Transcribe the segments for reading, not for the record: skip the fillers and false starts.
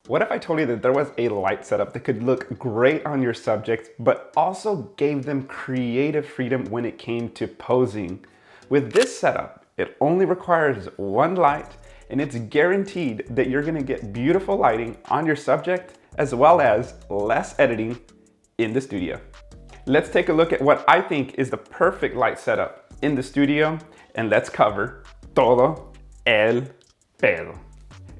What if I told you that there was a light setup that could look great on your subjects, but also gave them creative freedom when it came to posing? With this setup, it only requires one light, and it's guaranteed that you're gonna get beautiful lighting on your subject, as well as less editing in the studio. Let's take a look at what I think is the perfect light setup in the studio, and let's cover todo el pedo.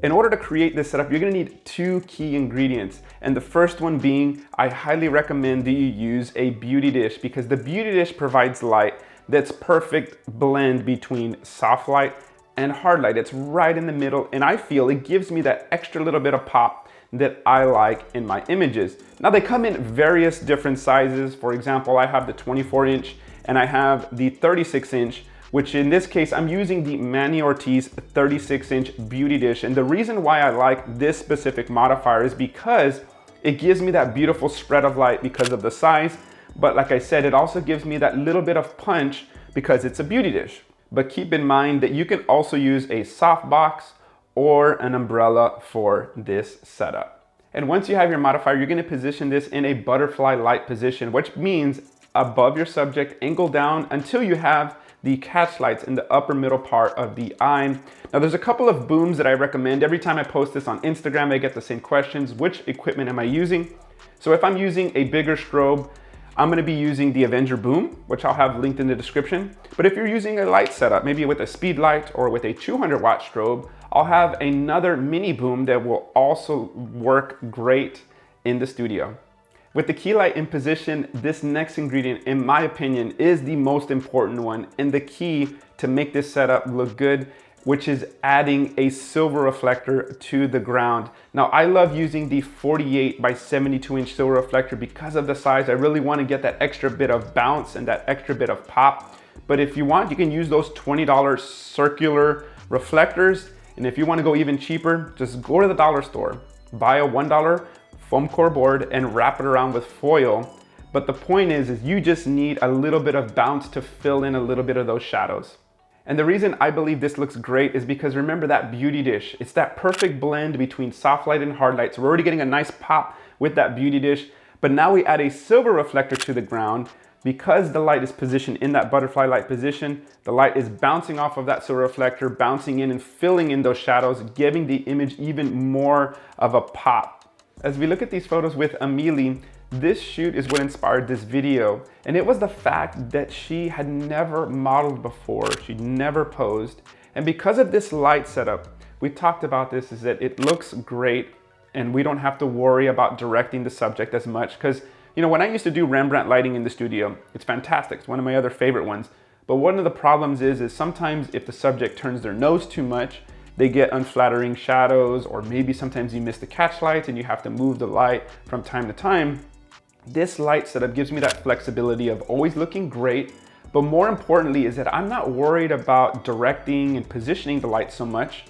In order to create this setup, you're gonna need two key ingredients. And the first one being, I highly recommend that you use a beauty dish, because the beauty dish provides light that's perfect blend between soft light and hard light. It's right in the middle, and I feel it gives me that extra little bit of pop that I like in my images. Now they come in various different sizes. For example, I have the 24-inch and I have the 36-inch, which in this case, I'm using the Manny Ortiz 36-inch beauty dish. And the reason why I like this specific modifier is because it gives me that beautiful spread of light because of the size. But like I said, it also gives me that little bit of punch because it's a beauty dish. But keep in mind that you can also use a softbox or an umbrella for this setup. And once you have your modifier, you're gonna position this in a butterfly light position, which means above your subject, angle down until you have the catch lights in the upper middle part of the eye. Now there's a couple of booms that I recommend. Every time I post this on Instagram, I get the same questions. Which equipment am I using? So if I'm using a bigger strobe, I'm gonna be using the Avenger boom, which I'll have linked in the description. But if you're using a light setup, maybe with a speed light or with a 200-watt strobe, I'll have another mini boom that will also work great in the studio. With the key light in position, this next ingredient, in my opinion, is the most important one and the key to make this setup look good, which is adding a silver reflector to the ground. Now, I love using the 48 by 72-inch silver reflector because of the size. I really want to get that extra bit of bounce and that extra bit of pop. But if you want, you can use those $20 circular reflectors. And if you want to go even cheaper, just go to the dollar store, buy a $1 foam core board and wrap it around with foil. But the point is you just need a little bit of bounce to fill in a little bit of those shadows. And the reason I believe this looks great is because remember that beauty dish. It's that perfect blend between soft light and hard light. So we're already getting a nice pop with that beauty dish, but now we add a silver reflector to the ground. Because the light is positioned in that butterfly light position, the light is bouncing off of that silver reflector, bouncing in and filling in those shadows, giving the image even more of a pop. As we look at these photos with Amelie, this shoot is what inspired this video. And it was the fact that she had never modeled before. She'd never posed. And because of this light setup, we talked about this, is that it looks great and we don't have to worry about directing the subject as much. Because, you know, when I used to do Rembrandt lighting in the studio, it's fantastic. It's one of my other favorite ones. But one of the problems is sometimes if the subject turns their nose too much, they get unflattering shadows, or maybe sometimes you miss the catch lights and you have to move the light from time to time. This light setup gives me that flexibility of always looking great, but more importantly is that I'm not worried about directing and positioning the light so much,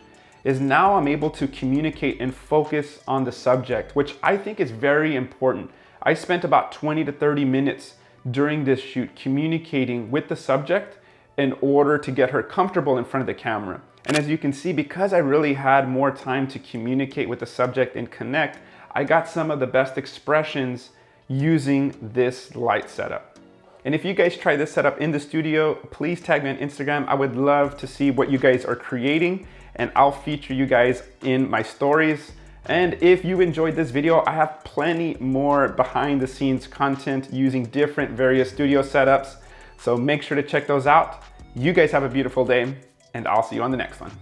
is now I'm able to communicate and focus on the subject, which I think is very important. I spent about 20 to 30 minutes during this shoot communicating with the subject in order to get her comfortable in front of the camera. And as you can see, because I really had more time to communicate with the subject and connect, I got some of the best expressions using this light setup. And if you guys try this setup in the studio, please tag me on Instagram. I would love to see what you guys are creating, and I'll feature you guys in my stories. And if you enjoyed this video, I have plenty more behind the scenes content using different various studio setups. So make sure to check those out. You guys have a beautiful day, and I'll see you on the next one.